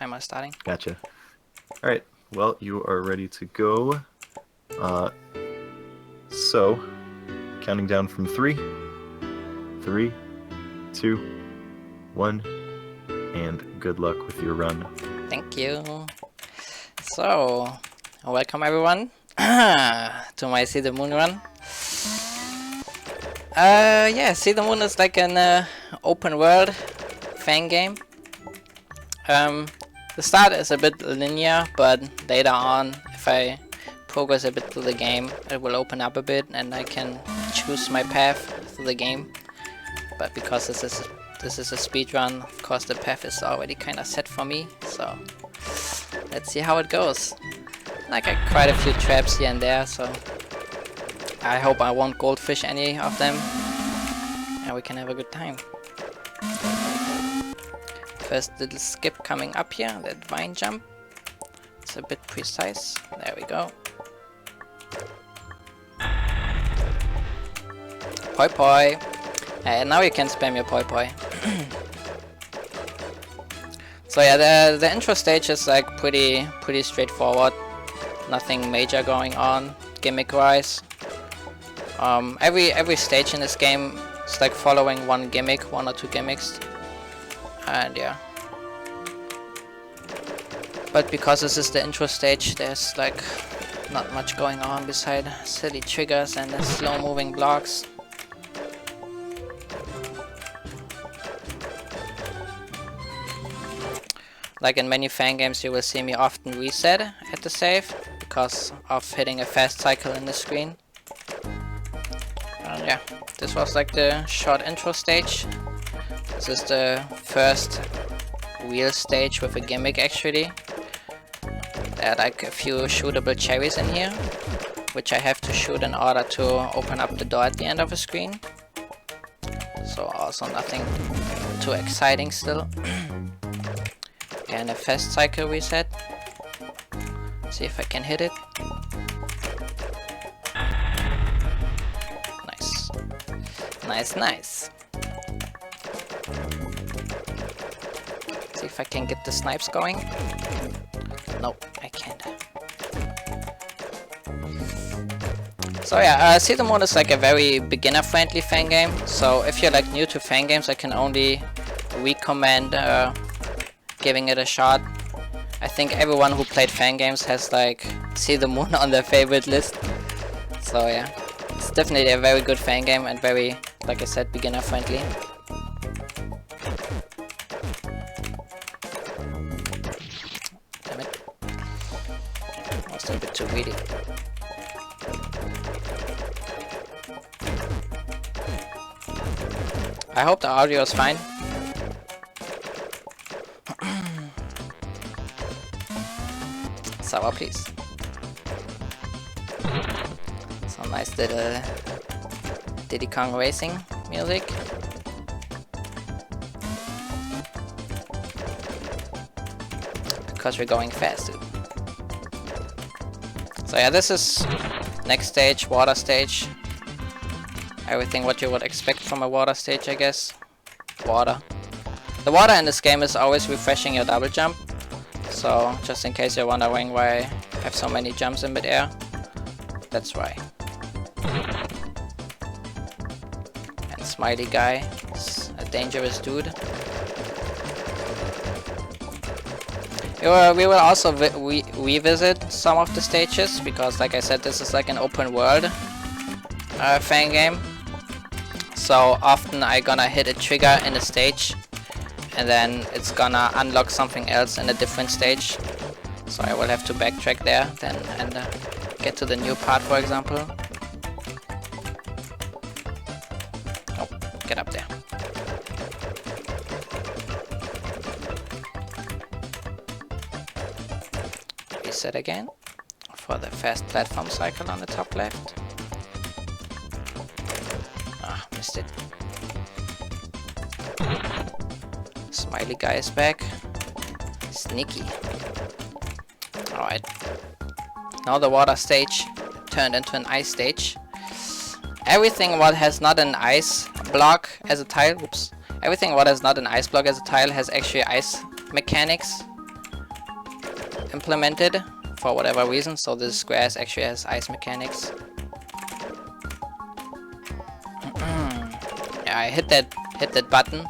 timer starting. Gotcha. Alright, well, you are ready to go. So, counting down from 3, 3, 2, 1, and good luck with your run. Thank you. So, welcome everyone to my See the Moon run. Yeah, See the Moon is like an open world fan game. The start is a bit linear, but later on, if I progress a bit through the game, it will open up a bit and I can choose my path through the game. But because this is a speed run, of course the path is already kind of set for me, so let's see how it goes. Like quite a few traps here and there, so I hope I won't goldfish any of them and we can have a good time. First little skip coming up here, that vine jump. It's a bit precise. There we go. Poi poi. And now you can spam your poi poi. So yeah, the intro stage is like pretty straightforward. Nothing major going on gimmick wise. Every stage in this game is like following one gimmick, one or two gimmicks. And yeah, but because this is the intro stage, there's like not much going on beside silly triggers and the slow moving blocks. Like in many fan games, you will see me often reset at the save because of hitting a fast cycle in the screen. And yeah, this was like the short intro stage. This is the first real stage with a gimmick actually. There are like a few shootable cherries in here, which I have to shoot in order to open up the door at the end of the screen. So also nothing too exciting still. And a fast cycle reset. See if I can hit it. Nice. Nice, nice. See if I can get the snipes going. Nope, I can't. So yeah, See the Moon is like a very beginner-friendly fan game. So if you're like new to fan games, I can only recommend giving it a shot. I think everyone who played fan games has like See the Moon on their favorite list. So yeah, it's definitely a very good fan game and very, like I said, beginner-friendly. A bit too greedy. I hope the audio is fine. Sour, please. Some nice little Diddy Kong racing music. Because we're going fast, dude. So yeah, this is next stage, water stage. Everything what you would expect from a water stage, I guess. Water. The water in this game is always refreshing your double jump. So just in case you're wondering why I have so many jumps in midair, that's why. And Smiley guy is a dangerous dude. We will also revisit some of the stages because, like I said, this is like an open world fan game. So often I'm gonna hit a trigger in a stage and then it's gonna unlock something else in a different stage. So I will have to backtrack there then and get to the new part, for example. Oh, get up there. Reset again for the fast platform cycle on the top left. Ah, missed it. Smiley guy is back. Sneaky. Alright. Now the water stage turned into an ice stage. Everything what has not an ice block as a tile, everything what has not an ice block as a tile has actually ice mechanics. implemented for whatever reason, so this grass actually has ice mechanics. Yeah, I hit that button,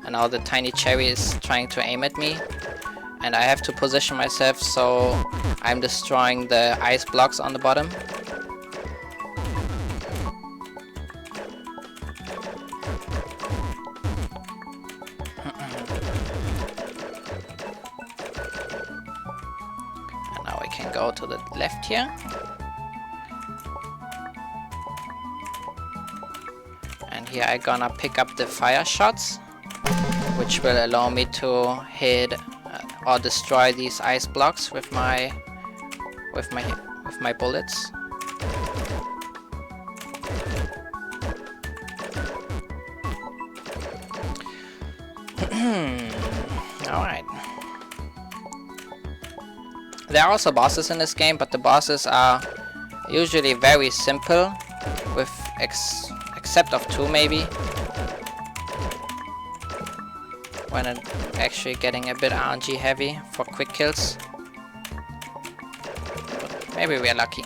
and now the tiny cherry is trying to aim at me, and I have to position myself so I'm destroying the ice blocks on the bottom. And now we can go to the left here. And here I'm gonna pick up the fire shots, which will allow me to hit or destroy these ice blocks with my bullets. Alright. There are also bosses in this game, but the bosses are usually very simple, with except of two maybe. When it's actually getting a bit RNG heavy for quick kills. But maybe we are lucky.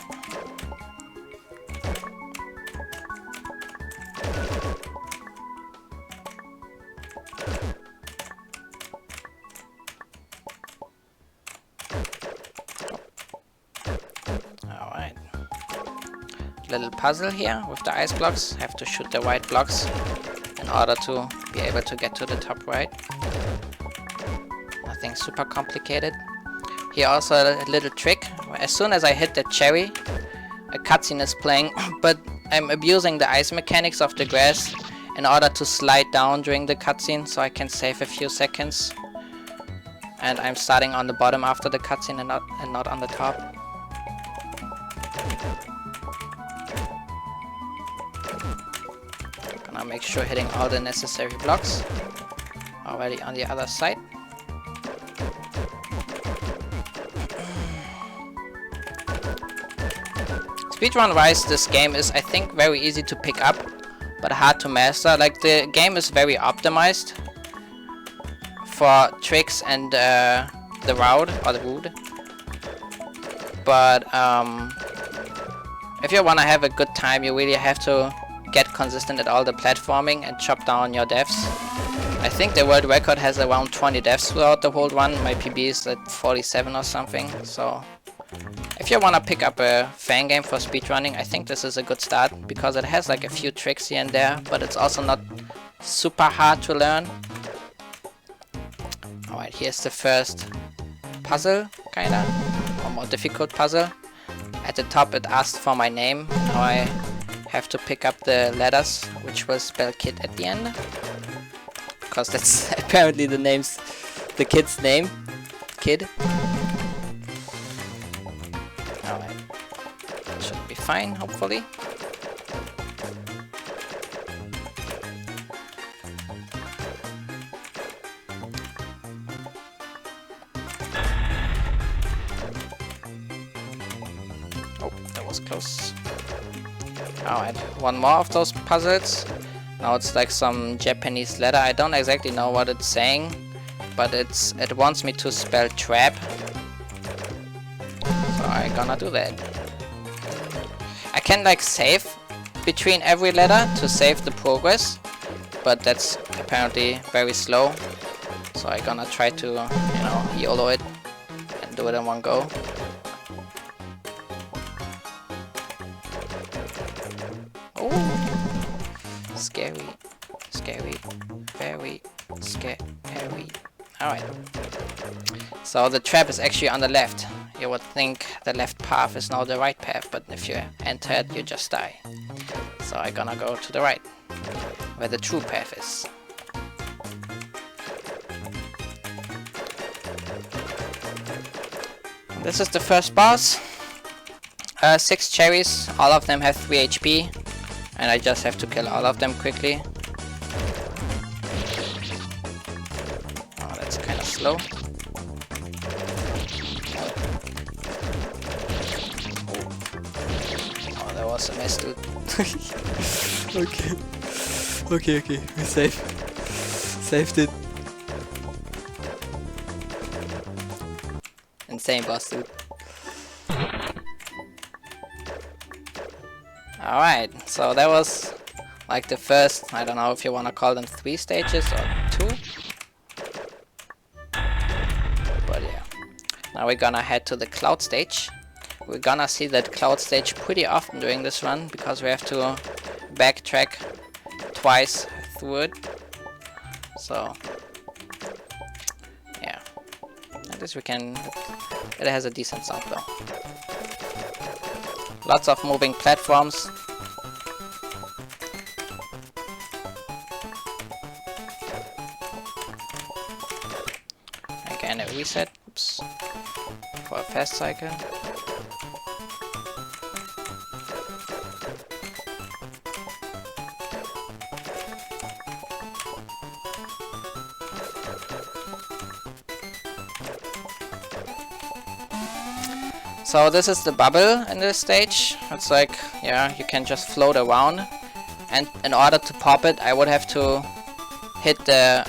Alright. Little puzzle here with the ice blocks. Have to shoot the white blocks in order to be able to get to the top right. Nothing super complicated. Here also a little trick. As soon as I hit the cherry, a cutscene is playing, but I'm abusing the ice mechanics of the grass in order to slide down during the cutscene, so I can save a few seconds. And I'm starting on the bottom after the cutscene and not on the top. Gonna make sure hitting all the necessary blocks. Already on the other side. Speedrun wise, this game is, I think, very easy to pick up, but hard to master. Like, the game is very optimized for tricks and the route, or the route. But if you wanna have a good time, you really have to get consistent at all the platforming and chop down your deaths. I think the world record has around 20 deaths throughout the whole run. My PB is at 47 or something, so if you wanna pick up a fan game for speedrunning, I think this is a good start, because it has like a few tricks here and there, but it's also not super hard to learn. Alright, here's the first puzzle, kinda, or more difficult puzzle. At the top it asked for my name. Now I have to pick up the letters, which will spell kid at the end, because that's apparently the kid's name, kid. Alright, should be fine, hopefully. Oh, that was close. Alright, one more of those puzzles. Now it's like some Japanese letter. I don't exactly know what it's saying, but it wants me to spell trap. So I'm gonna do that. I can like save between every letter to save the progress, but that's apparently very slow. So I'm gonna try to, you know, YOLO it and do it in one go. Scary, scary, very scary. Alright. So the trap is actually on the left. You would think the left path is now the right path, but if you enter it, you just die. So I'm gonna go to the right, where the true path is. This is the first boss. 6 cherries, all of them have 3 HP. And I just have to kill all of them quickly. Oh, that's kind of slow. Oh, that was a mess, dude. Okay, we're safe. Saved it. Insane boss, dude. Alright, so that was like the first, I don't know if you want to call them 3 stages or 2. But yeah. Now we're gonna head to the cloud stage. We're gonna see that cloud stage pretty often during this run because we have to backtrack twice through it. So yeah, at least we can. It has a decent sound though. Lots of moving platforms. Again a reset. Oops. For a fast cycle. So this is the bubble in this stage. It's like, yeah, you can just float around, and in order to pop it, I would have to hit the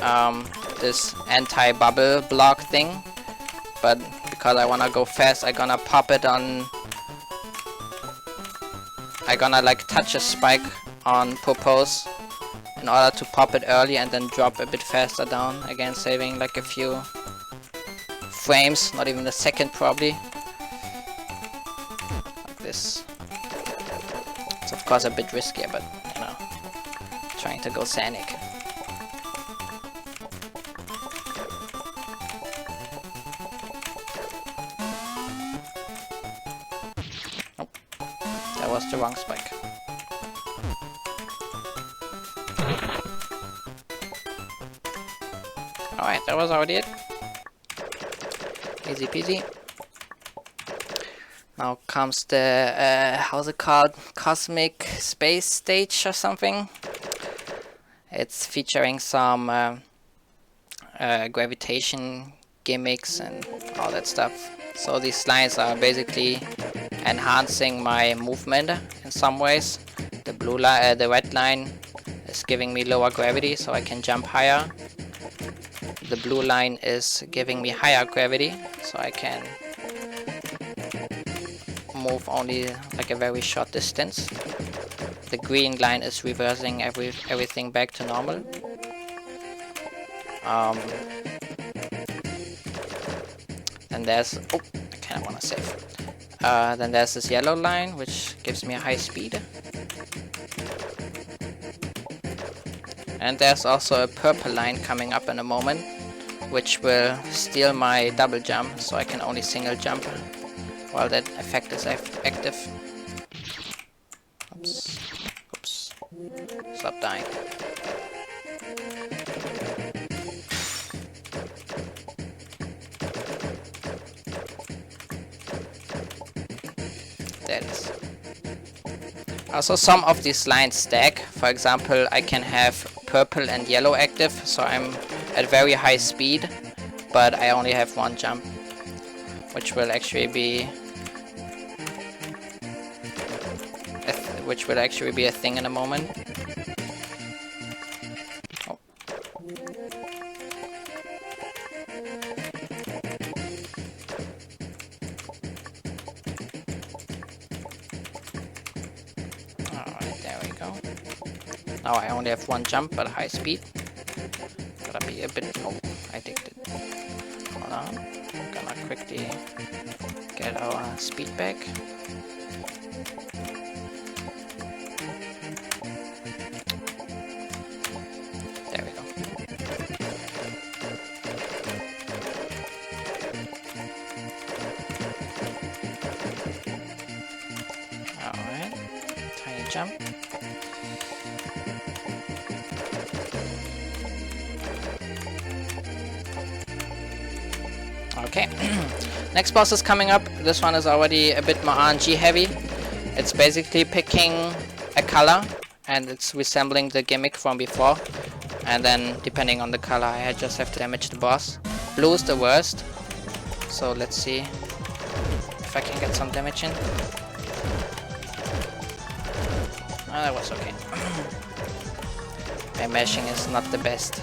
this anti-bubble block thing. But because I wanna go fast, I'm gonna pop it on. I'm gonna like touch a spike on purpose in order to pop it early and then drop a bit faster down. Again, saving like a few frames, not even a second probably. This. It's of course a bit riskier, but you know, trying to go scenic. Nope, that was the wrong spike. Alright, that was already it. Easy peasy. Now comes the, how's it called? Cosmic Space Stage or something. It's featuring some gravitation gimmicks and all that stuff. So these lines are basically enhancing my movement in some ways. The blue line, the red line is giving me lower gravity so I can jump higher. The blue line is giving me higher gravity so I can move only like a very short distance. The green line is reversing everything back to normal. Then there's, oh, I kind of want to save. Then there's this yellow line which gives me a high speed. And there's also a purple line coming up in a moment which will steal my double jump so I can only single jump while that effect is active. Oops. Oops. Stop dying. There it is. Also, some of these lines stack. For example, I can have purple and yellow active, so I'm at very high speed, but I only have one jump, which will actually be a thing in a moment. Oh. Alright, there we go. Now I only have one jump but high speed. Gotta be a bit... oh, I digged it. Hold on. I'm gonna quickly get our speed back. There we go. Alright. Tiny jump. Okay. Next boss is coming up. This one is already a bit more RNG heavy. It's basically picking a color and it's resembling the gimmick from before. And then depending on the color I just have to damage the boss. Blue is the worst. So let's see if I can get some damage in. Oh, that was okay. My mashing is not the best.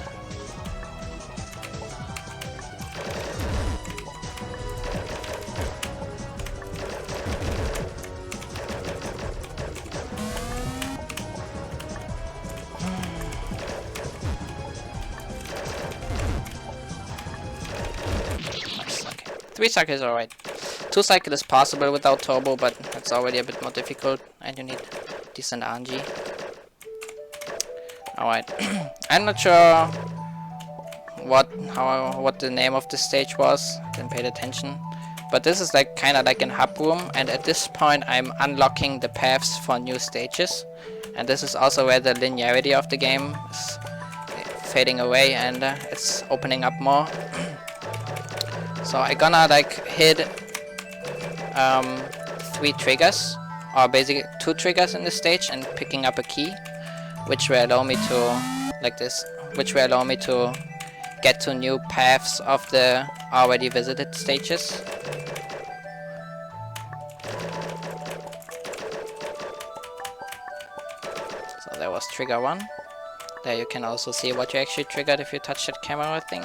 3 cycle is alright. 2 cycle is possible without turbo, but it's already a bit more difficult, and you need decent RNG. Alright, I'm not sure what the name of this stage was, didn't pay attention. But this is like kind of like an hub room, and at this point I'm unlocking the paths for new stages. And this is also where the linearity of the game is fading away, and it's opening up more. So I'm gonna like hit 3 triggers, or basically 2 triggers in the stage, and picking up a key, which will allow me to, like this, which will allow me to get to new paths of the already visited stages. So there was trigger 1. There you can also see what you actually triggered if you touch that camera thing.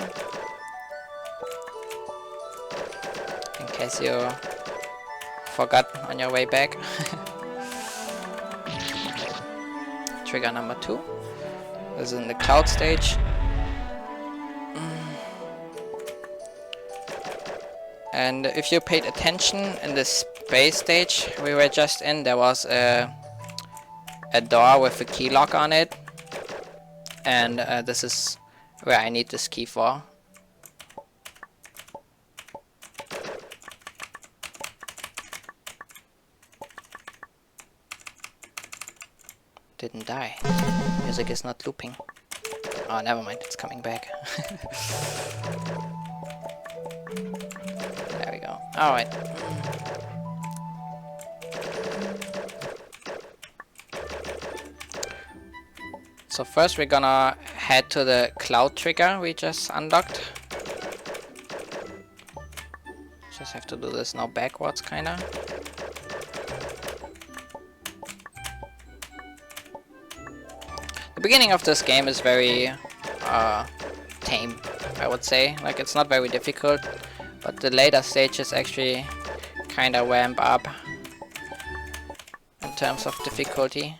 In case you forgot on your way back. Trigger number 2. This is in the cloud stage. And if you paid attention in the space stage we were just in, there was a door with a key lock on it. And this is where I need this key for. Didn't die. Music is not looping. Oh, never mind, it's coming back. There we go. Alright. So first we're gonna head to the cloud trigger we just unlocked. Just have to do this now backwards, kinda. The beginning of this game is very tame, I would say. Like, it's not very difficult, but the later stages actually kinda ramp up in terms of difficulty.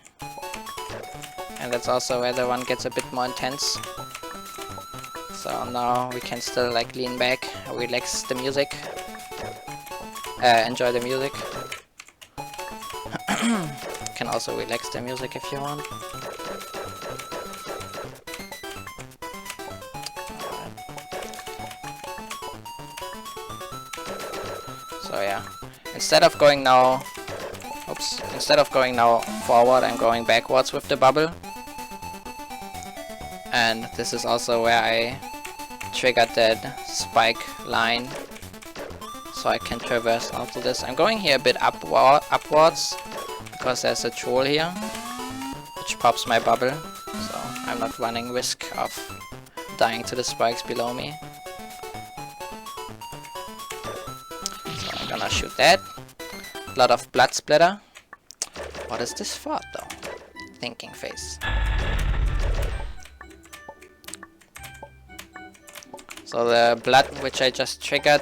And that's also where the one gets a bit more intense. So now we can still like lean back, relax the music, enjoy the music. Can also relax the music if you want. So yeah, instead of going now forward, I'm going backwards with the bubble. And this is also where I triggered that spike line, so I can traverse now to this. I'm going here a bit upwards, because there's a troll here, which pops my bubble, so I'm not running risk of dying to the spikes below me. So I'm gonna shoot that. A lot of blood splatter. What is this for though? Thinking face. So the blood which I just triggered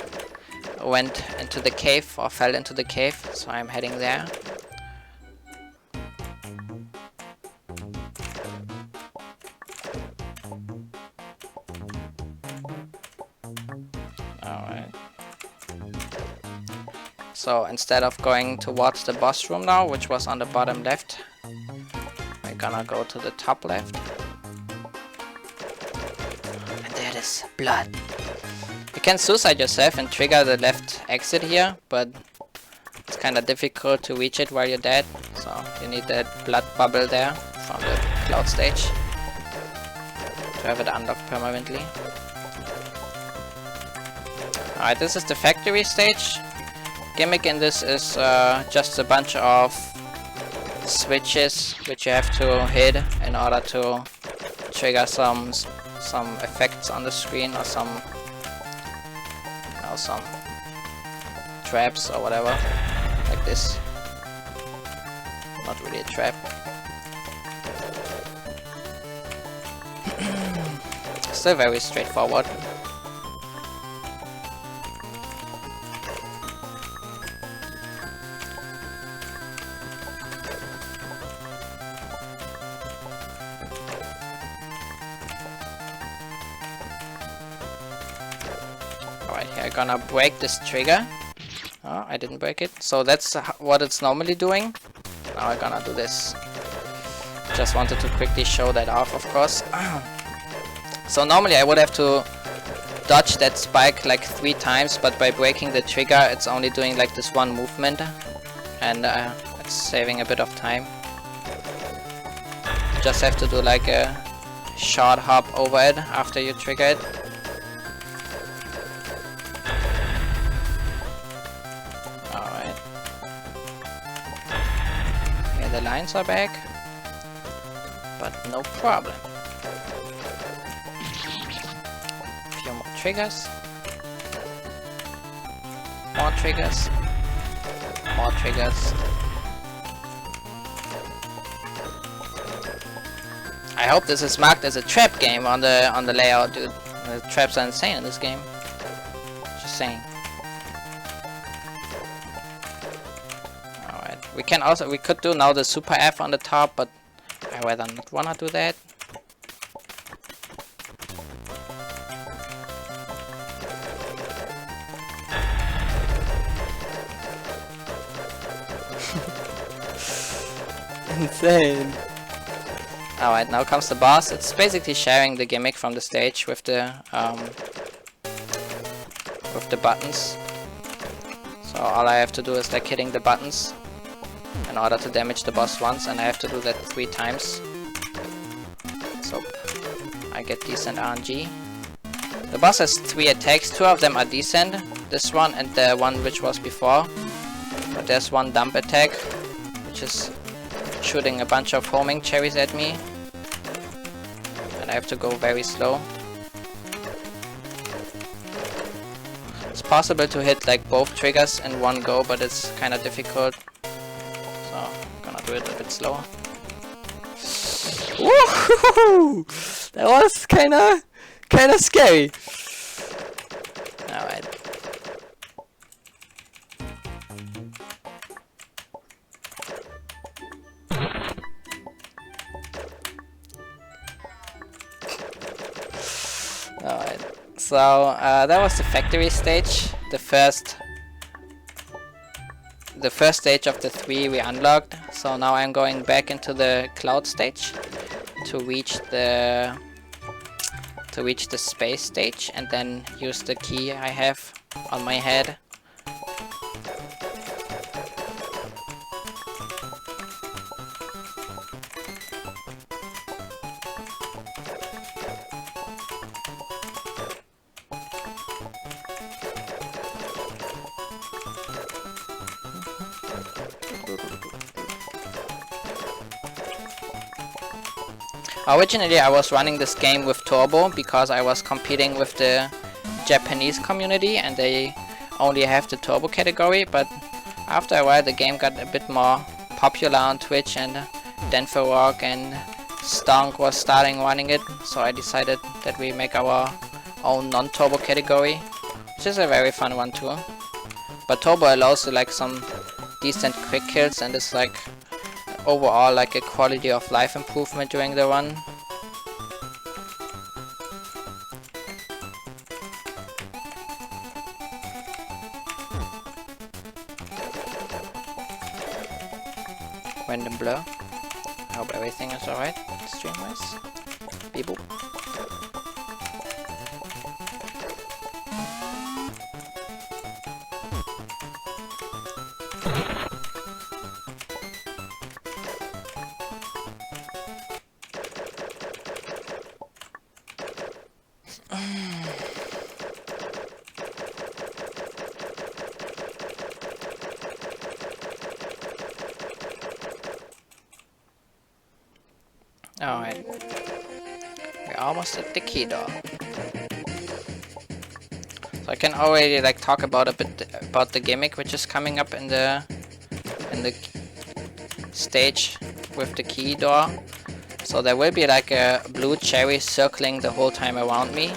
went into the cave, or fell into the cave, so I'm heading there. Alright. So instead of going towards the boss room now, which was on the bottom left, we're gonna go to the top left. Blood. You can suicide yourself and trigger the left exit here, but it's kind of difficult to reach it while you're dead, so you need that blood bubble there from the cloud stage to have it unlocked permanently. Alright, this is the factory stage. Gimmick in this is just a bunch of switches which you have to hit in order to trigger some effects on the screen, or some traps or whatever, like this. Not really a trap. Still very straightforward. we're gonna break this trigger. Oh, I didn't break it. So that's what it's normally doing. Now we're gonna do this. Just wanted to quickly show that off, of course. So normally I would have to dodge that spike like 3 times, but by breaking the trigger it's only doing like this one movement, and it's saving a bit of time. You just have to do like a short hop over it after you trigger it. Alright. Yeah, the lines are back, but no problem. Few more triggers. More triggers. More triggers. I hope this is marked as a trap game on the layout, dude. The traps are insane in this game. Just saying. Alright. We could do now the super F on the top, but I rather not wanna do that. Insane. Alright, now comes the boss. It's basically sharing the gimmick from the stage with the buttons. So all I have to do is like hitting the buttons in order to damage the boss once, and I have to do that 3 times. So I get decent RNG. The boss has 3 attacks, 2 of them are decent. This one and the one which was before. But there's one dump attack, which is shooting a bunch of homing cherries at me. And I have to go very slow. It's possible to hit like both triggers in one go, but it's kind of difficult. So I'm gonna do it a bit slower. Woohoo! That was kinda scary. Alright. Alright, so that was the factory stage, the first stage of the 3 we unlocked. So now I'm going back into the cloud stage to reach the space stage, and then use the key I have on my head. Originally I was running this game with Turbo because I was competing with the Japanese community and they only have the Turbo category, but after a while the game got a bit more popular on Twitch, and Denver Rock and Stonk was starting running it, so I decided that we make our own non-Turbo category, which is a very fun one too. But Turbo allows you like some decent quick kills, and it's like overall like a quality of life improvement during the run. Random blur. I hope everything is alright stream wise. Beep boop. Alright, we're almost at the key door. So I can already like talk about a bit about the gimmick which is coming up in the stage with the key door. So there will be like a blue cherry circling the whole time around me,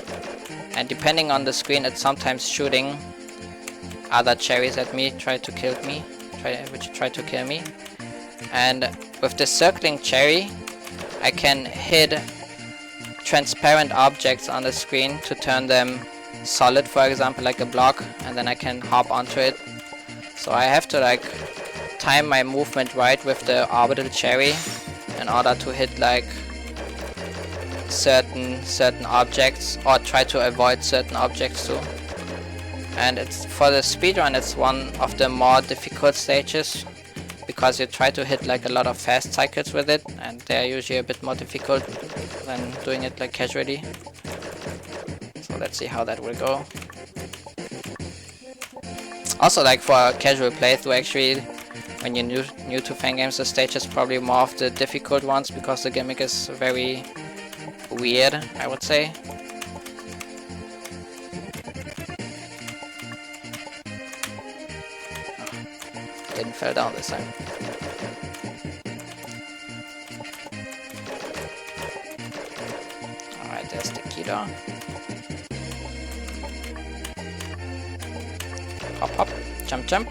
and depending on the screen it's sometimes shooting other cherries at me, try to kill me. And with the circling cherry I can hit transparent objects on the screen to turn them solid, for example, like a block, and then I can hop onto it. So I have to like time my movement right with the orbital cherry in order to hit like certain objects, or try to avoid certain objects too. And it's for the speedrun, it's one of the more difficult stages, because you try to hit like a lot of fast cycles with it, and they're usually a bit more difficult than doing it like casually. So let's see how that will go. Also, like for a casual playthrough, actually, when you're new to Fangames, the stage is probably more of the difficult ones, because the gimmick is very weird, I would say. Didn't fall down this time. Alright, there's the key door. Hop hop, jump jump.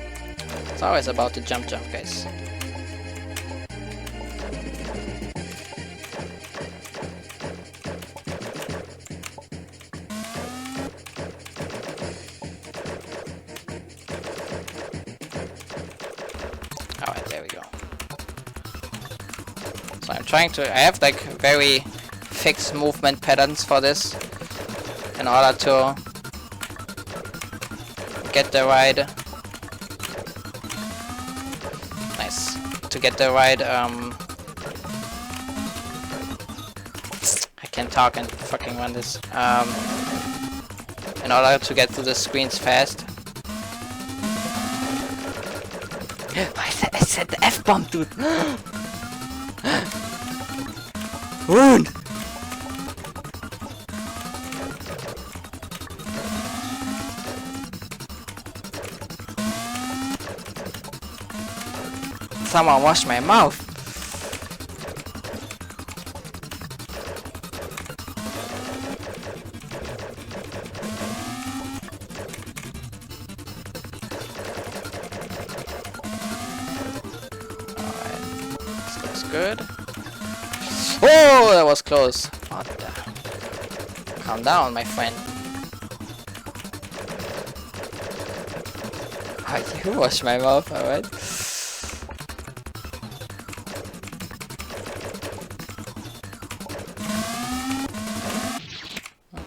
It's always about the jump jump, guys. Alright, there we go. So I'm trying to, I have like very fixed movement patterns for this in order to get the right I can't talk and fucking run this, in order to get to the screens fast. I said the F-bomb, dude. Wound. Someone wash my mouth. Alright, this looks good. Oh, that was close. What the? Calm down, my friend. Oh, you wash my mouth, alright?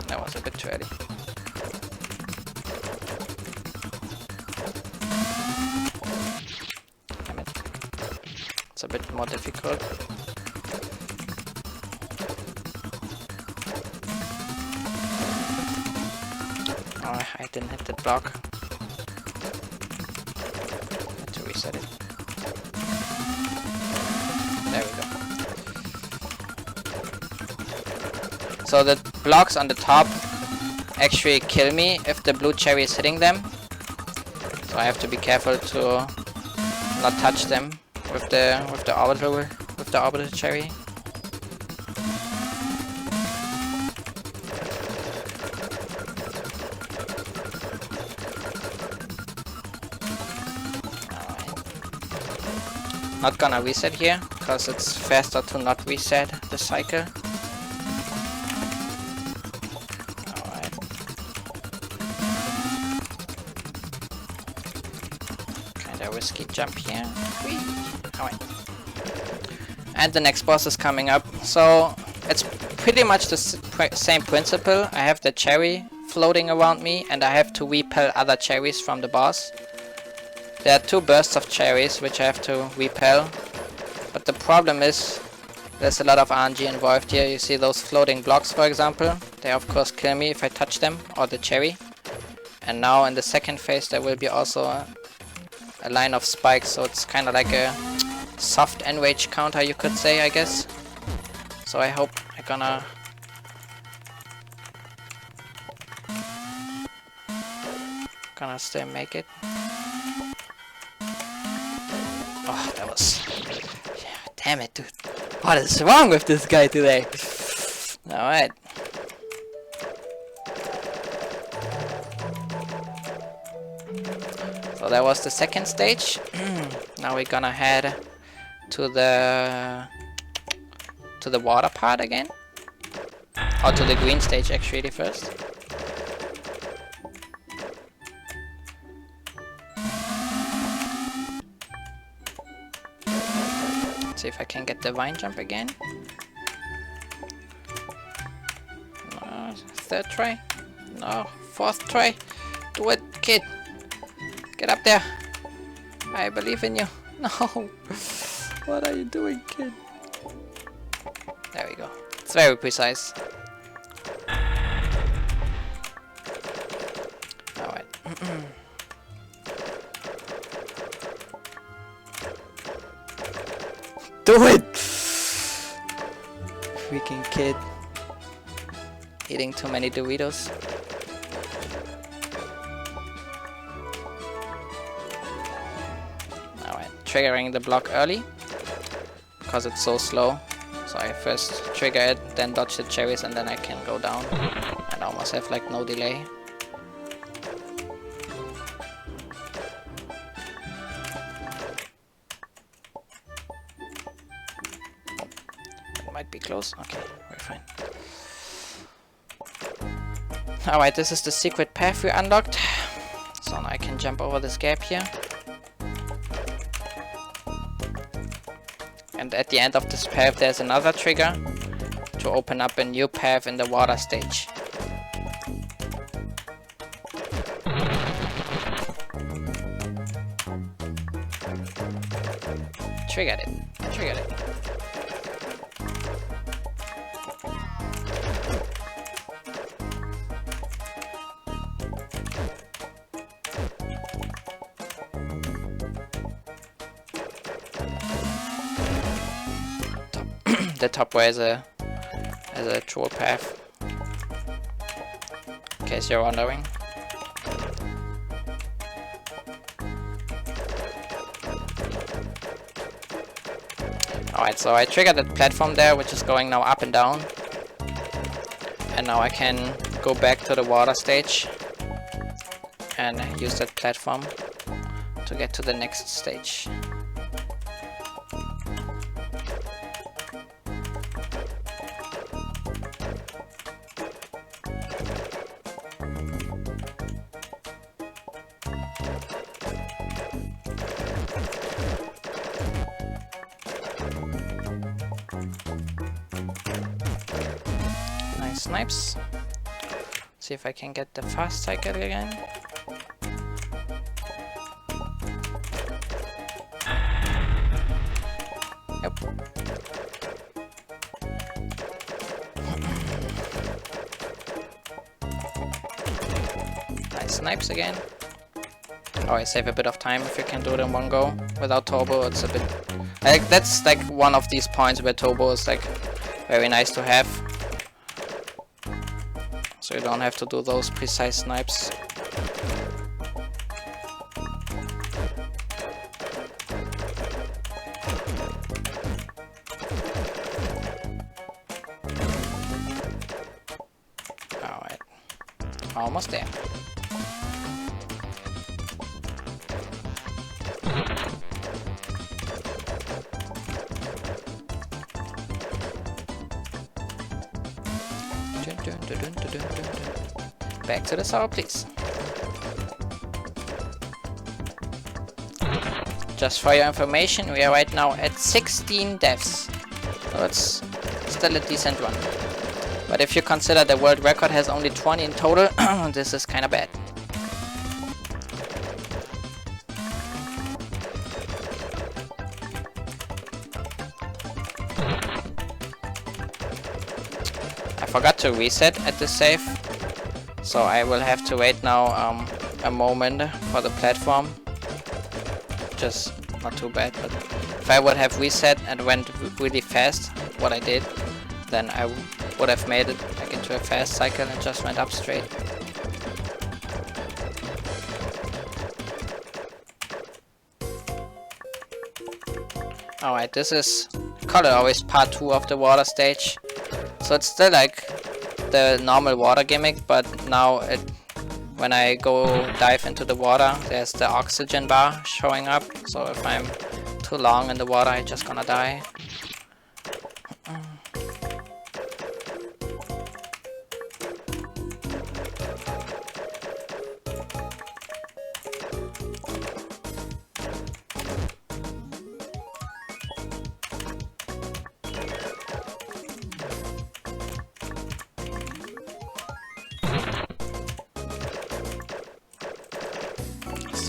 That was a bit too early. Damn it. It's a bit more difficult. Oh, I didn't hit the block. I had to reset it. There we go. So the blocks on the top actually kill me if the blue cherry is hitting them. So I have to be careful to not touch them with the orbital cherry. Not gonna reset here, because it's faster to not reset the cycle. Alright. Kinda risky jump here. Whee! Alright. And the next boss is coming up. So it's pretty much the same principle. I have the cherry floating around me, and I have to repel other cherries from the boss. There are two bursts of cherries which I have to repel, but the problem is there's a lot of RNG involved here. You see those floating blocks, for example, they of course kill me if I touch them, or the cherry. And now in the second phase there will be also a line of spikes, so it's kind of like a soft enrage counter, you could say, I guess. So I hope I'm gonna still make it. Oh, that was... Yeah, damn it, dude. What is wrong with this guy today? Alright. So that was the second stage. Now we're gonna head to the water part again. Or to the green stage actually first. See if I can get the vine jump again. No, third try. No, fourth try. Do it, kid. Get up there. I believe in you. No. What are you doing, kid? There we go. It's very precise. Alright. Do it! Freaking kid. Eating too many Doritos. Alright, triggering the block early. Because it's so slow. So I first trigger it, then dodge the cherries, and then I can go down. And almost have like no delay. Might be close. Okay, we're fine. Alright, this is the secret path we unlocked. So now I can jump over this gap here. And at the end of this path there's another trigger to open up a new path in the water stage. Triggered it. Triggered it. The top way is a troll path, in case you're wondering. Alright, so I triggered that platform there, which is going now up and down. And now I can go back to the water stage and use that platform to get to the next stage. Snipes. See if I can get the fast cycle again. Yep. Nice snipes again. Always save a bit of time if you can do it in one go. Without turbo, it's a bit. That's like one of these points where turbo is like very nice to have. So you don't have to do those precise snipes. Alright. Almost there. Back to the sour, please. Just for your information, we are right now at 16 deaths. So it's still a decent run. But if you consider the world record has only 20 in total, this is kinda bad. I forgot to reset at the save. So I will have to wait now a moment for the platform. Just not too bad, but if I would have reset and went really fast, what I did, then I would have made it like into a fast cycle and just went up straight. Alright, this is color always part 2 of the water stage. So it's still like the normal water gimmick, but now when I go dive into the water, there's the oxygen bar showing up. So if I'm too long in the water, I'm just gonna die.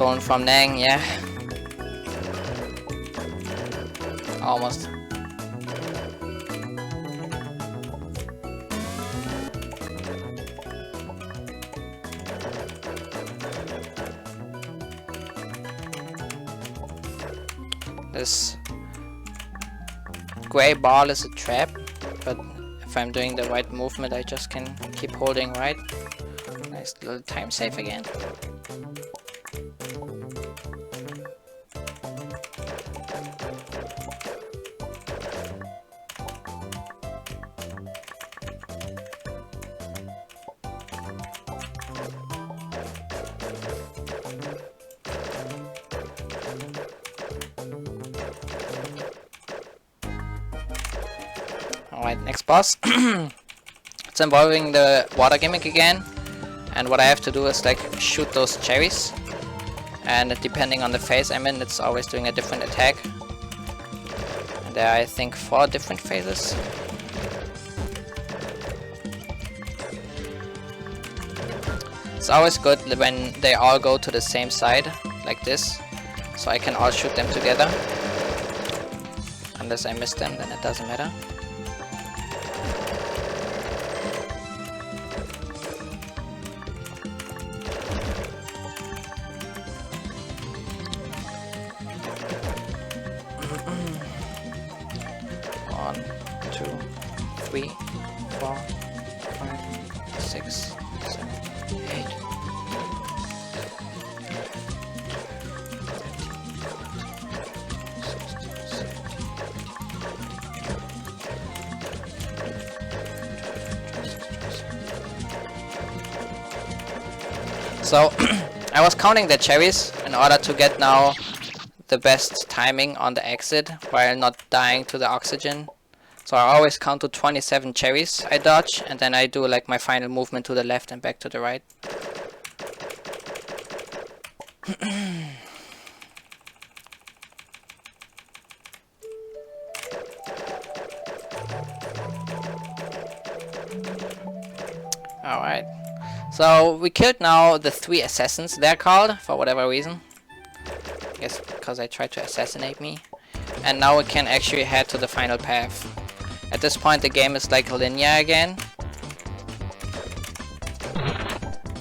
Stolen from Nang, yeah. Almost. This gray ball is a trap, but if I'm doing the right movement, I just can keep holding right. Nice little time save again. Alright, next boss. It's involving the water gimmick again, and what I have to do is like shoot those cherries, and depending on the phase I'm in, it's always doing a different attack. And there are, I think, 4 different phases. It's always good when they all go to the same side, like this, so I can all shoot them together. Unless I miss them, then it doesn't matter. One, 2, 3, 4, 5, 6, 7, 8. So I was counting the cherries in order to get now the best timing on the exit while not dying to the oxygen. So I always count to 27 cherries I dodge, and then I do like my final movement to the left and back to the right. Alright. So we killed now the 3 assassins, they're called, for whatever reason. I guess because I tried to assassinate me. And now we can actually head to the final path. At this point the game is like linear again.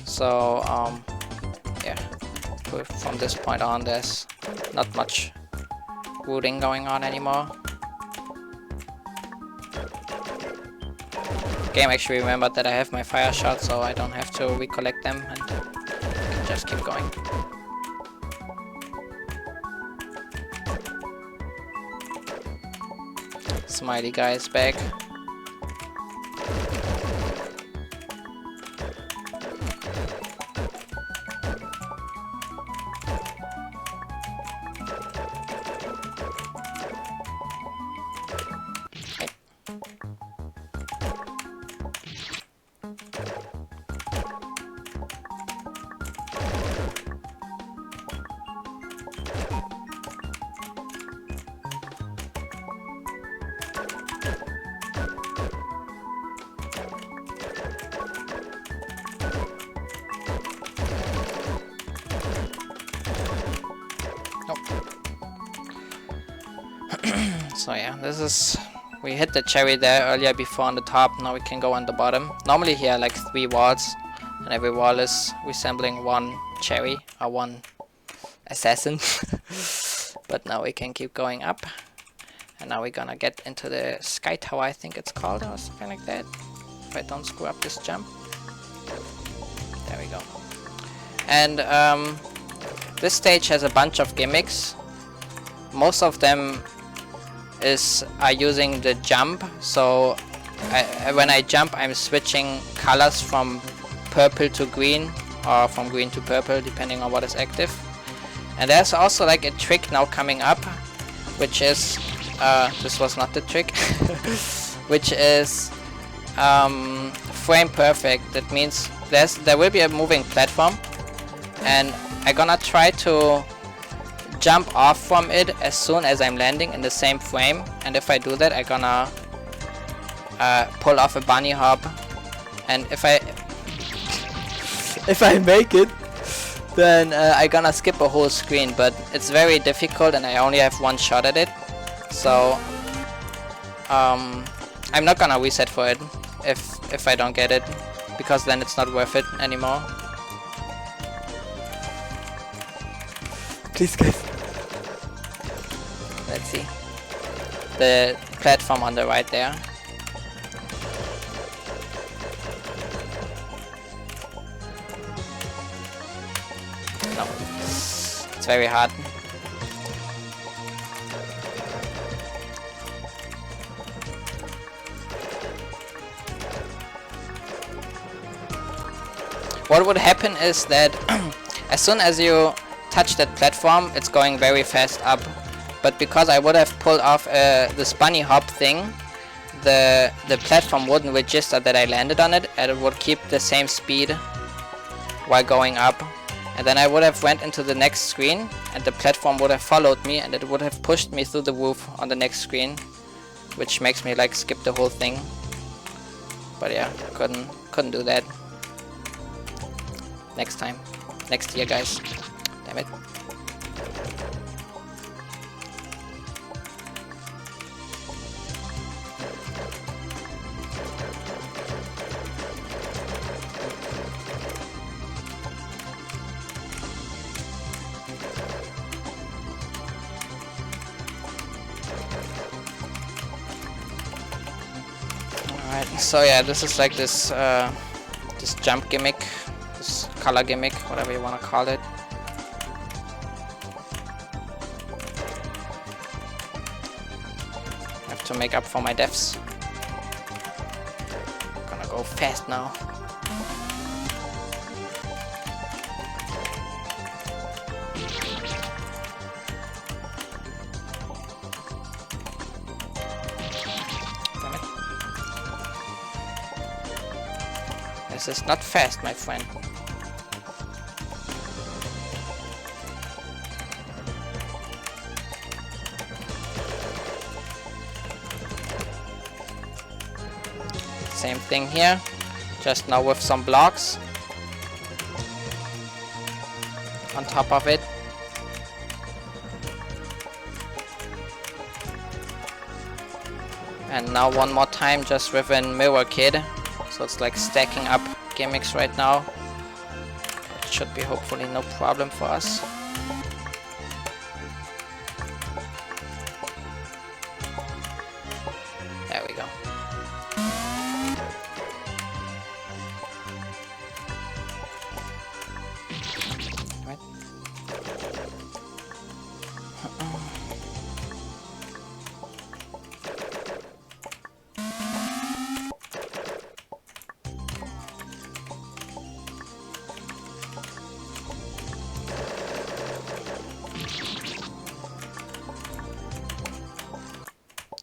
So yeah, from this point on there's not much rooting going on anymore. Game actually remembered that I have my fire shot, so I don't have to recollect them and can just keep going. Smiley guy is back. So yeah, this is, we hit the cherry there earlier before on the top, now we can go on the bottom. Normally here are like 3 walls, and every wall is resembling 1 cherry or 1 assassin. But now we can keep going up, and now we're gonna get into the sky tower, I think it's called, or something like that, if I don't screw up this jump. There we go. And this stage has a bunch of gimmicks. Most of them are using the jump, so when I jump I'm switching colors from purple to green, or from green to purple, depending on what is active. And there's also like a trick now coming up, which is this was not the trick which is frame perfect. That means there will be a moving platform, and I'm gonna try to jump off from it as soon as I'm landing in the same frame, and if I do that I'm gonna pull off a bunny hop, and if I make it, then I gonna skip a whole screen, but it's very difficult and I only have one shot at it. So I'm not gonna reset for it if I don't get it, because then it's not worth it anymore. Please, guys. Let's see. The platform on the right there. No. It's very hard. What would happen is that as soon as you touch that platform, it's going very fast up. But because I would have pulled off this bunny hop thing, the platform wouldn't register that I landed on it, and it would keep the same speed while going up. And then I would have went into the next screen, and the platform would have followed me, and it would have pushed me through the roof on the next screen, which makes me like skip the whole thing. But yeah, couldn't do that. Next time, next year, guys. Damn it. Alright, so yeah, this is like this this jump gimmick, this color gimmick, whatever you want to call it. I have to make up for my deaths. Gonna go fast now. This is not fast, my friend. Same thing here, just now with some blocks on top of it. And now one more time just with a mirror kid. So it's like stacking up gimmicks right now. It should be hopefully no problem for us. There we go. Right.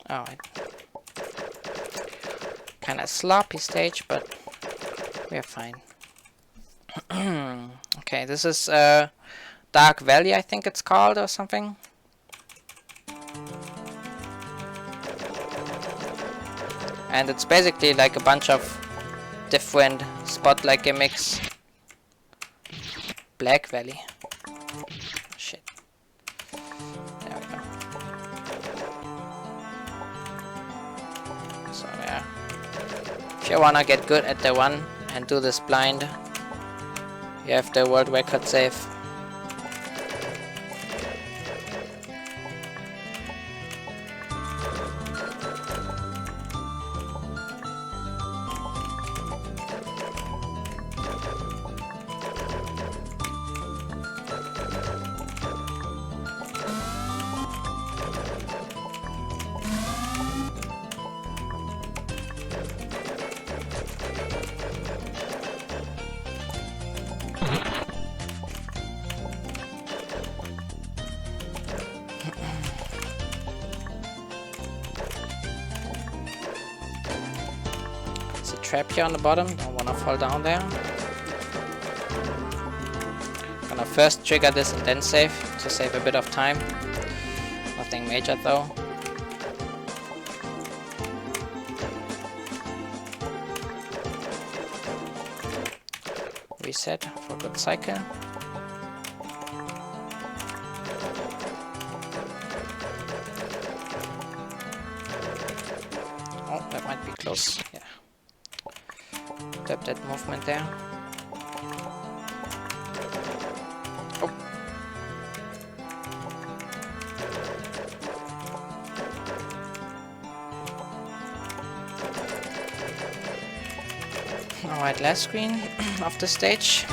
Alright. Kinda sloppy stage, but we're fine. Okay, this is Dark Valley, I think it's called, or something. And it's basically like a bunch of different spotlight gimmicks. Black Valley. Shit. There we go. So yeah, if you wanna get good at the one and do this blind, you have the world record save. Trap here on the bottom, don't wanna fall down there. Gonna first trigger this and then save, to save a bit of time. Nothing major though. Reset for a good cycle. close. Yeah. Grab that movement there. Oh. Alright, last screen of the stage.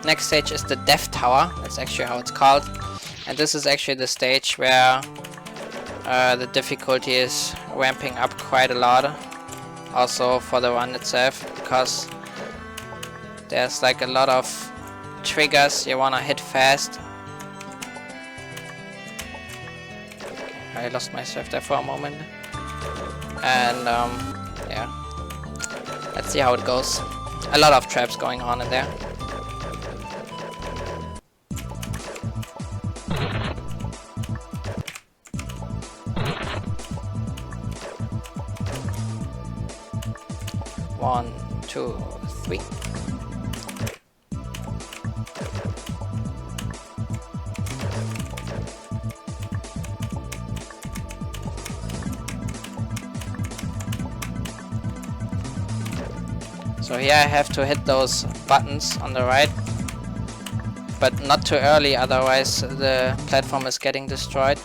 Next stage is the Death Tower. That's actually how it's called. And this is actually the stage where the difficulty is ramping up quite a lot. Also for the run itself, because there's like a lot of triggers you wanna hit fast. I lost myself there for a moment. And yeah. Let's see how it goes. A lot of traps going on in there. One, two, three. So here I have to hit those buttons on the right, but not too early, otherwise the platform is getting destroyed,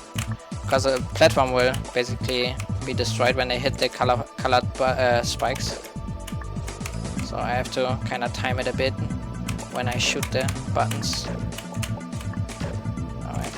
because the platform will basically be destroyed when they hit the colored spikes. So I have to kind of time it a bit when I shoot the buttons. Alright.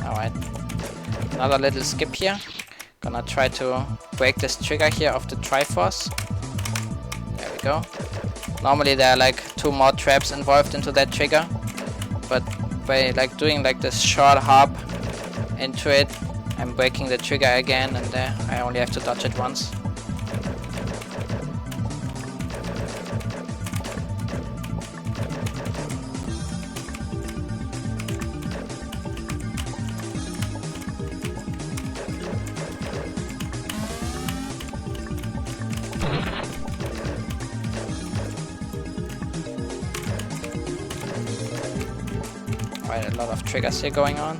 Alright, another little skip here. Gonna try to break this trigger here of the Triforce. There we go. Normally there are like 2 more traps involved into that trigger, but by like doing like this short hop into it, I'm breaking the trigger again, and I only have to dodge it once. Alright, a lot of triggers here going on.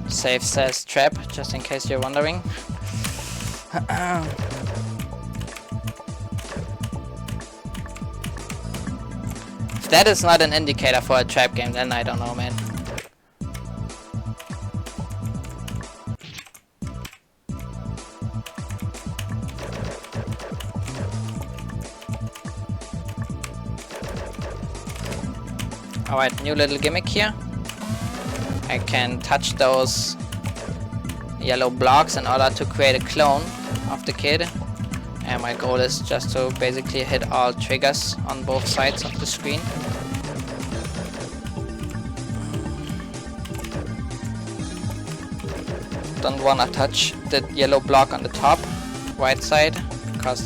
Save says trap, just in case you're wondering. If that is not an indicator for a trap game, then I don't know, man. Alright, new little gimmick here. I can touch those yellow blocks in order to create a clone of the kid. And my goal is just to basically hit all triggers on both sides of the screen. Don't wanna touch the yellow block on the top right side, because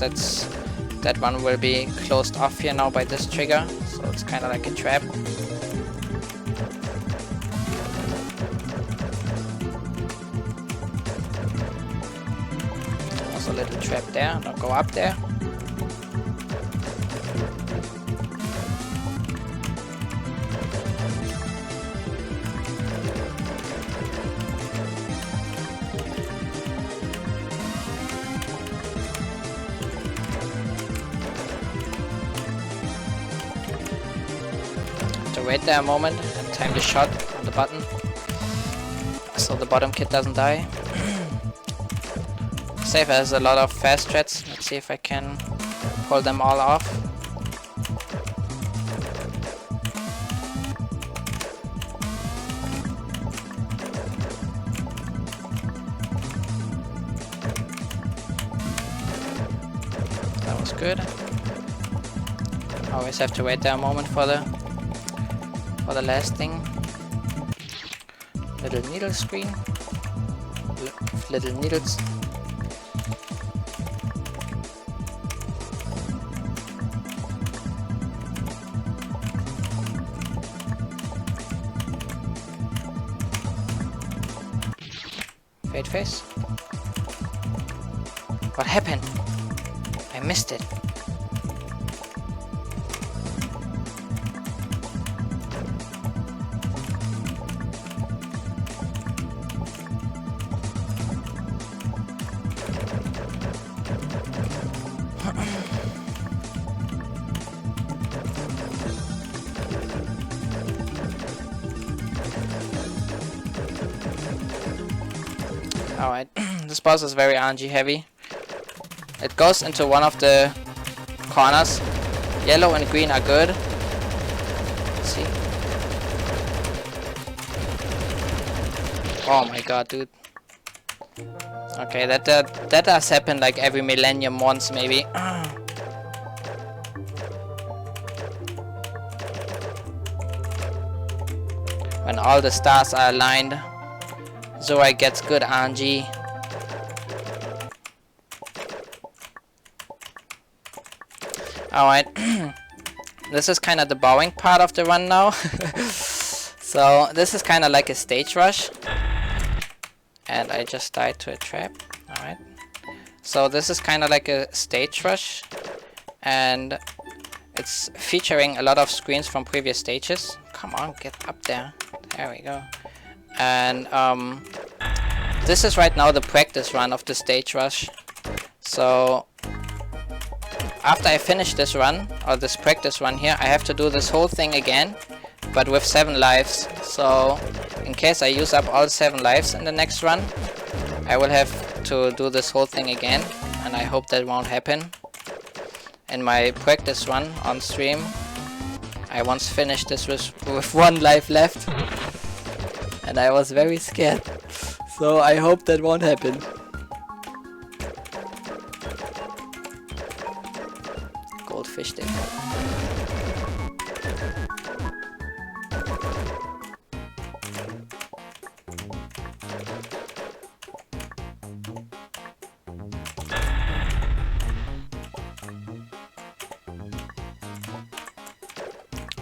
that one will be closed off here now by this trigger, so it's kinda like a trap. A little trap there, don't go up there. To wait there a moment and time the shot on the button so the bottom kid doesn't die. Safe has a lot of fast threats. Let's see if I can pull them all off. That was good. Always have to wait there a moment for the last thing. Little needle screen. Little needles. Fade face. What happened? I missed it. Alright, this boss is very RNG heavy. It goes into one of the corners. Yellow and green are good. Let's see. Oh my god, dude. Okay, that does happen like every millennium once, maybe. When all the stars are aligned, Zurai gets good RNG. Alright, this is kind of the boring part of the run now. So this is kind of like a stage rush. And I just died to a trap. Alright. So this is kind of like a stage rush. And it's featuring a lot of screens from previous stages. Come on, get up there. There we go. And this is right now the practice run of the stage rush. So after I finish this run, or this practice run here, I have to do this whole thing again, but with 7 lives. So in case I use up all 7 lives in the next run, I will have to do this whole thing again, and I hope that won't happen. In my practice run on stream, I once finished this with 1 life left, and I was very scared. So I hope that won't happen. Goldfish there.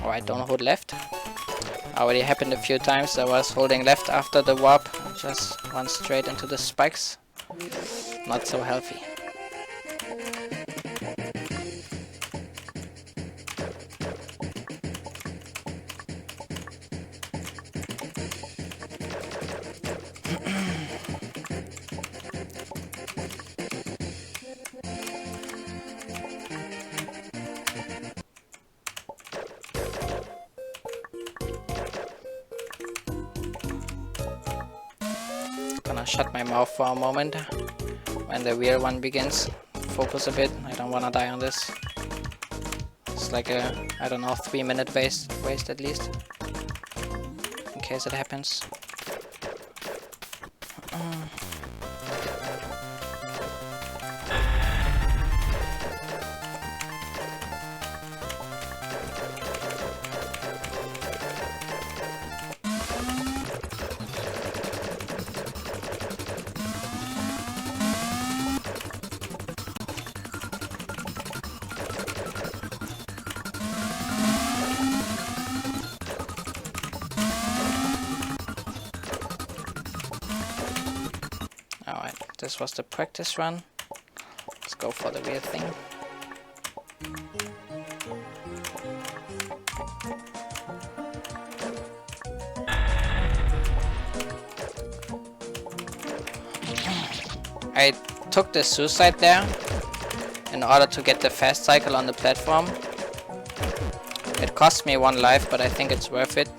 Alright, don't hold left. Already happened a few times. I was holding left after the warp. Just run straight into the spikes. Not so healthy. Gonna shut my mouth for a moment when the real one begins. Focus a bit. I don't wanna die on this. It's like a, I don't know, 3-minute waste at least, in case it happens. Alright, this was the practice run. Let's go for the real thing. I took the suicide there in order to get the fast cycle on the platform. It cost me 1 life, but I think it's worth it.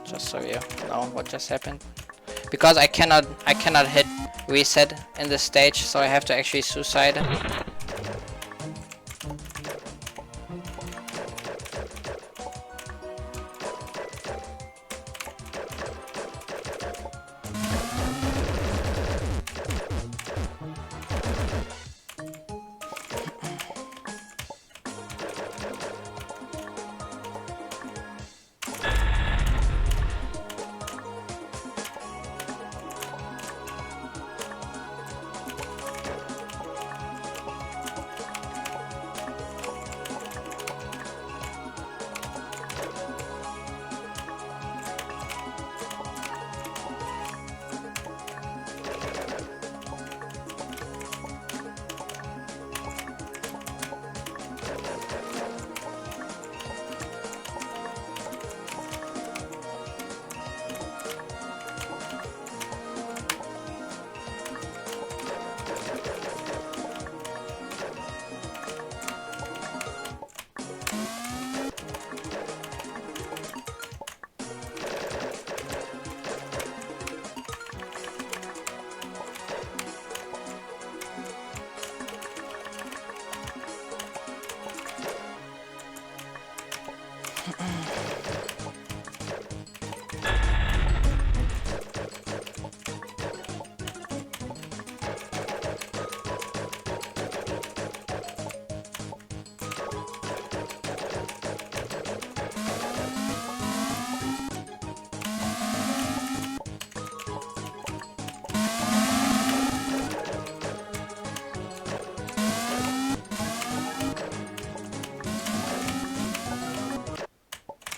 Just so you know what just happened. Because I cannot hit reset in the stage, so I have to actually suicide.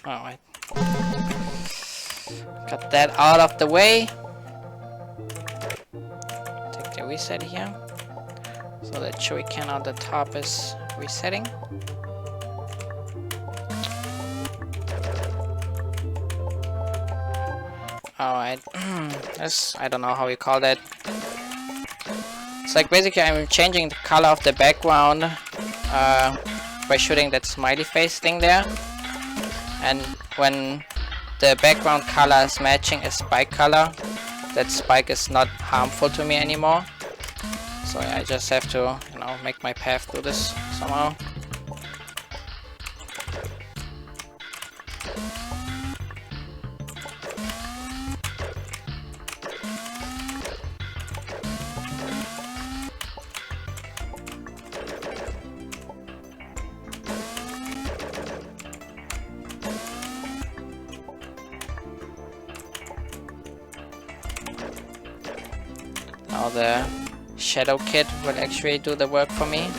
Alright. Got that out of the way. Take the reset here. So the shuriken on the top is resetting. Alright. This, I don't know how you call that. It's like basically I'm changing the color of the background by shooting that smiley face thing there. And when the background color is matching a spike color, that spike is not harmful to me anymore. So I just have to, you know, make my path through this somehow. Now the shadow kit will actually do the work for me.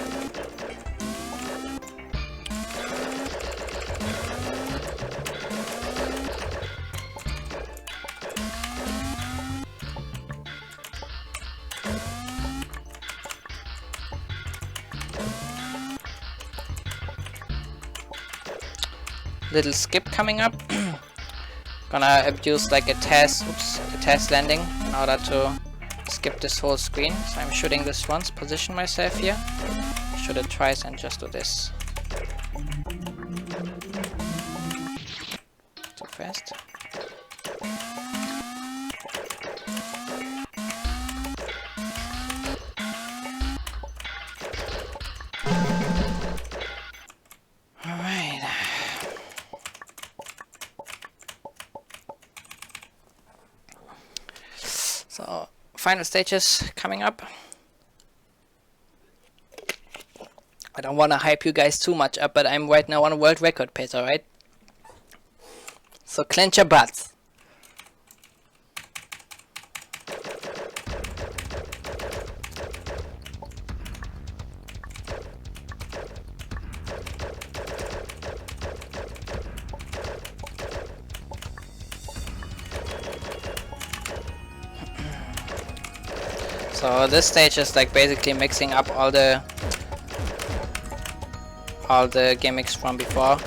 Little skip coming up. Gonna abuse like a test landing in order to skip this whole screen. So I'm shooting this once, position myself here, shoot it twice and just do this. Too fast. Alright. So final stages coming up. I don't want to hype you guys too much up, but I'm right now on a world record pace, alright? So clench your butts. So this stage is like basically mixing up all the gimmicks from before.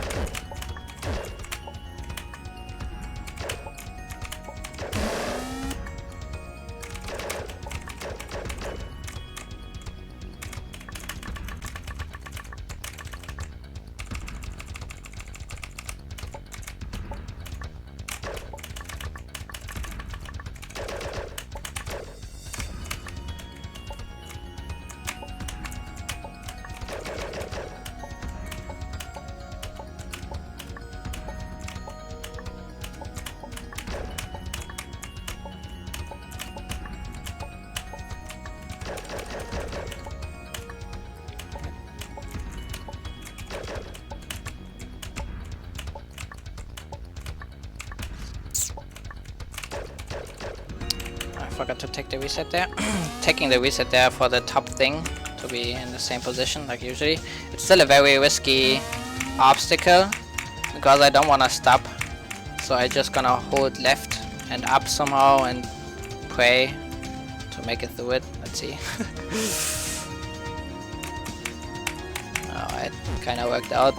forgot to take the reset there. Taking the reset there for the top thing to be in the same position like usually. It's still a very risky obstacle because I don't want to stop. So I just gonna hold left and up somehow and pray to make it through it. Let's see. Alright, kinda worked out.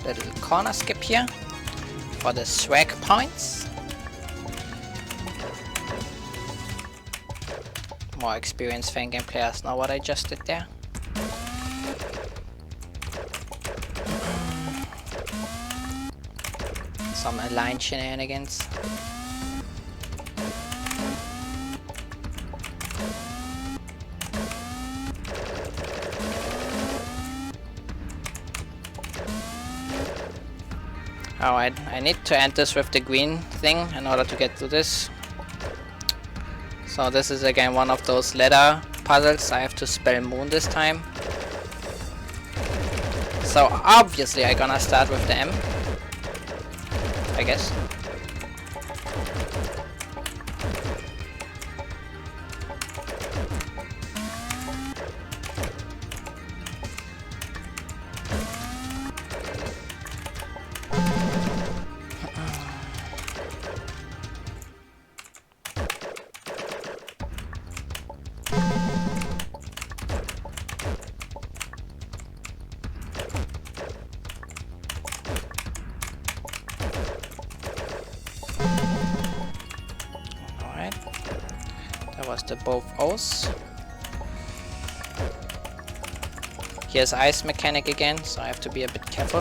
Little corner skip here for the swag points. More experienced Fangame players know what I just did there. Some align shenanigans. Alright, I need to end this with the green thing in order to get to this. So this is again one of those letter puzzles. I have to spell moon this time. So obviously I'm gonna start with the M, I guess. That was the both O's. Here's ice mechanic again, so I have to be a bit careful.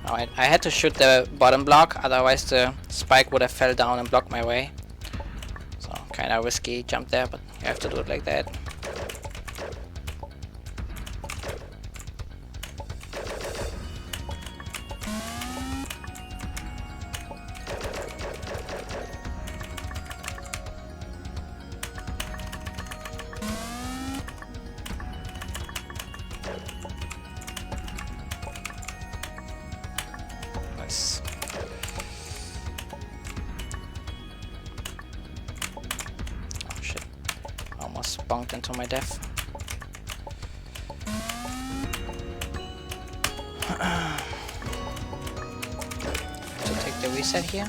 Alright, I had to shoot the bottom block, otherwise the spike would have fell down and blocked my way. So kinda risky jump there, but you have to do it like that. Nice. Oh shit. Almost bunked into my death. To take the reset here.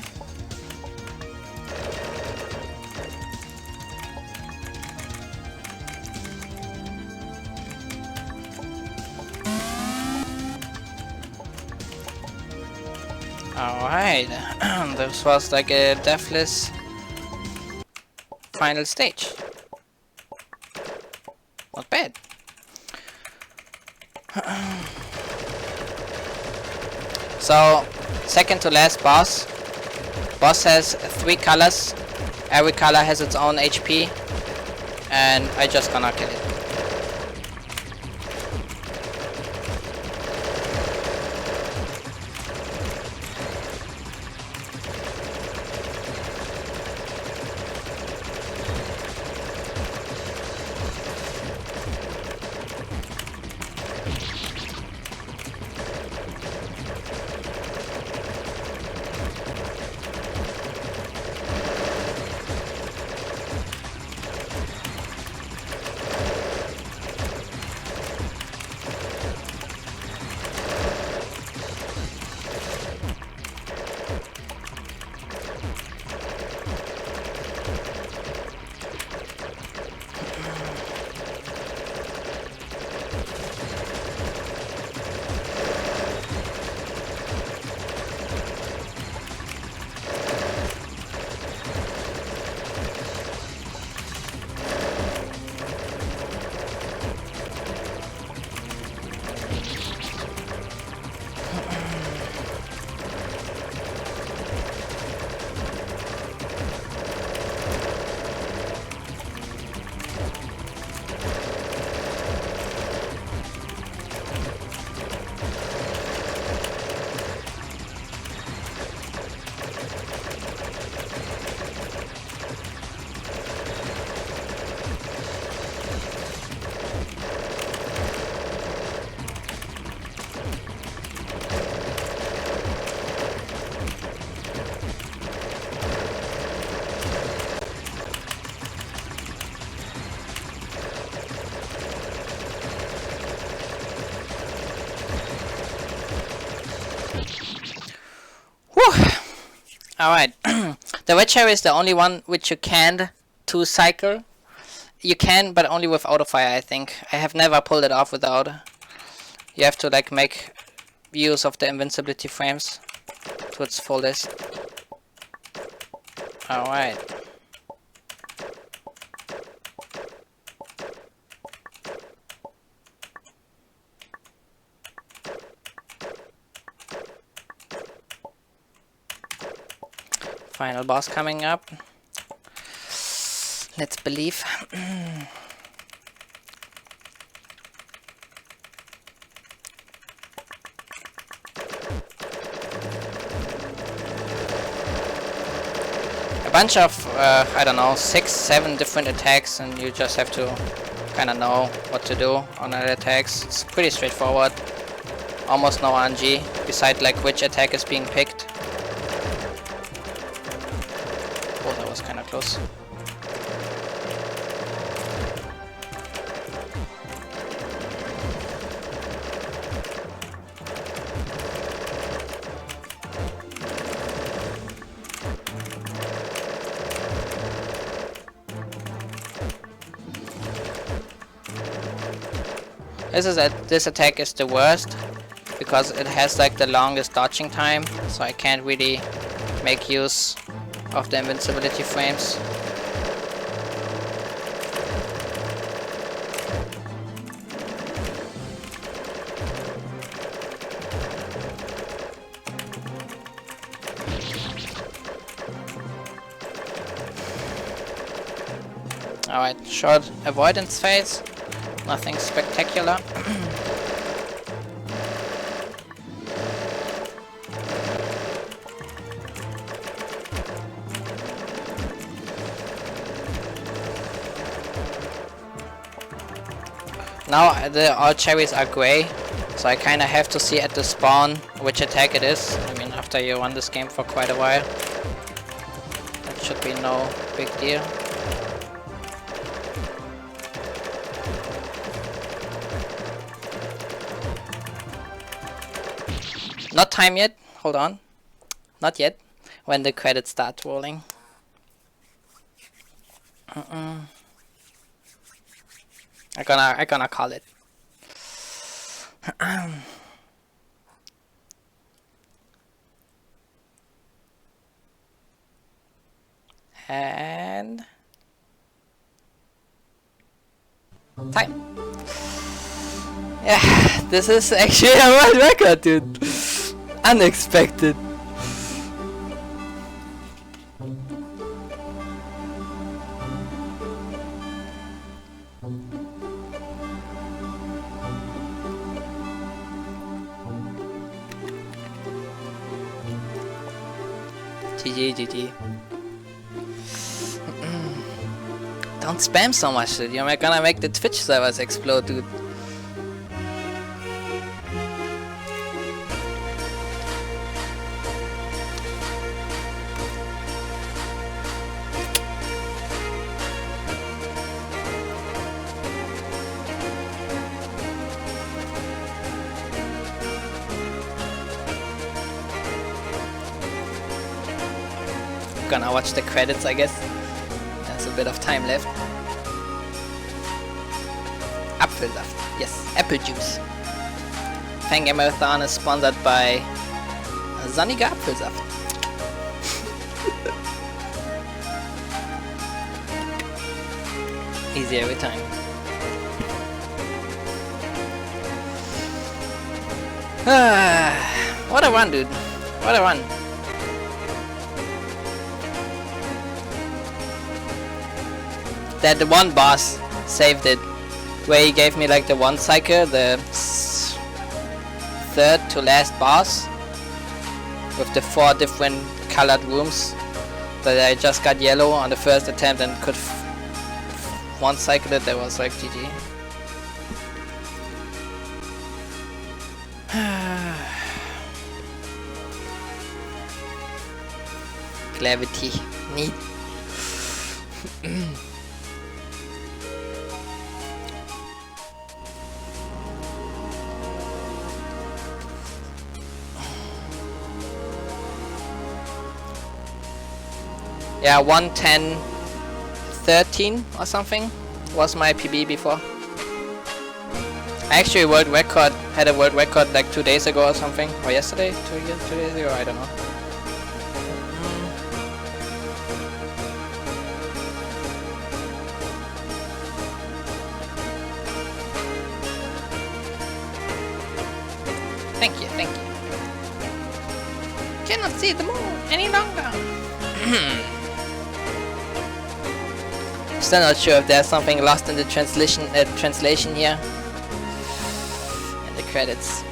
Alright, this was like a deathless final stage. Not bad. So, second to last boss. Boss has 3 colors. Every color has its own HP. And I just gonna kill it. Alright. The red cherry is the only one which you can't two-cycle. You can, but only with auto fire, I think. I have never pulled it off without. You have to like make use of the invincibility frames to its fullest. Alright. Final boss coming up. Let's believe. A bunch of, I don't know, 6, 7 different attacks, and you just have to kind of know what to do on the attacks. It's pretty straightforward. Almost no RNG, besides like which attack is being picked. Oh, that was kind of close. This attack is the worst because it has like the longest dodging time, so I can't really make use of the invincibility frames. Alright, short avoidance phase. Nothing spectacular. Now all cherries are gray, so I kinda have to see at the spawn which attack it is. I mean, after you run this game for quite a while. That should be no big deal. Not time yet, hold on. Not yet, when the credits start rolling. I'm gonna call it. And time. Yeah, this is actually a world record, dude. Unexpected. GG. Don't spam so much, dude. You're gonna make the Twitch servers explode, dude. Gonna watch the credits, I guess. There's a bit of time left. Apfelsaft, yes, apple juice. Fangame Marathon is sponsored by Sonniger Apfelsaft. Easy every time. What a run, dude. What a run. That the one boss saved it, where he gave me like the one cycle, the third to last boss, with the 4 different colored rooms, that I just got yellow on the first attempt and could one cycle it. That was like GG. Gravity, neat. Yeah, 1:10:13 or something was my PB before. I actually had a world record like 2 days ago or something, or yesterday, 2 days ago, I don't know. Thank you. Cannot see the moon any longer. Still not sure if there's something lost in the translation here. And the credits.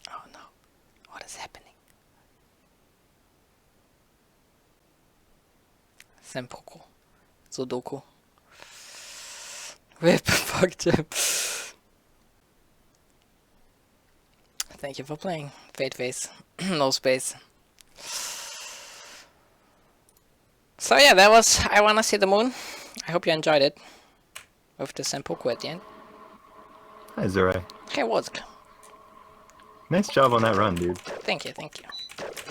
Oh no. What is happening? Senpoku. Sudoku. Rip, fuck Jim. Thank you for playing. Fade face. No space. So yeah, that was I Wanna See the Moon. I hope you enjoyed it. With the Senpoku at the end. Hi, Zurai. Okay, was. Nice job on that run, dude. Thank you.